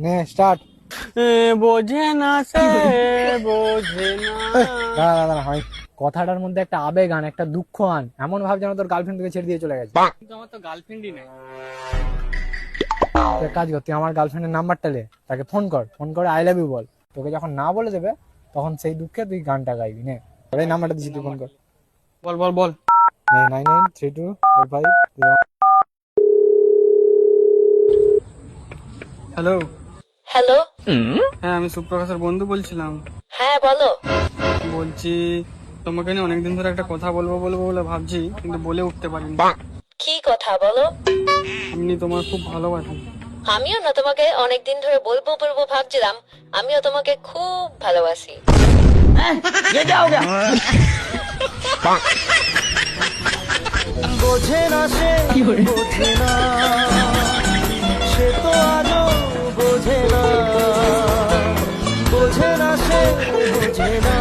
নে স্টার্ট। বোঝে না সে বোঝে না। দাঁড়া দাঁড়া হয়, কথাটার মধ্যে একটা আবেগ আন, একটা দুঃখ আন, এমন ভাব যেন তোর গার্লফ্রেন্ড তোকে ছেড়ে দিয়ে চলে গেছে। কিন্তু আমার তো গার্লফ্রেন্ডই নেই। তুই এক কাজ কর, তুই আমার গার্লফ্রেন্ডের নাম্বারটা লে, তাকে ফোন কর, ফোন করে আই লাভ ইউ বল। তোকে যখন না বলে দেবে তখন সেই দুঃখে তুই গানটা গাইবি। নে এই নাম্বারটা দিচ্ছি, তুই ফোন কর। বল বল বল। 993245। হ্যালো। হ্যালো। হ্যাঁ, আমি সুপ্রকাশের বন্ধু বলছিলাম। হ্যাঁ বলো। বলছি, তোমাকে নিয়ে অনেকদিন ধরে একটা কথা বলবো বলবো বলে ভাবছি, কিন্তু বলে উঠতে পারিনি। কি কথা বলো? আমি তোমার খুব ভালোবাসি। আমিও না তোমাকে অনেকদিন ধরে বলবো বলবো ভাবছিলাম। আমিও তোমাকে খুব ভালোবাসি। বোঝে না সে বোঝে না, সে তো আজও বোঝে না, বোঝে না সে বোঝে না।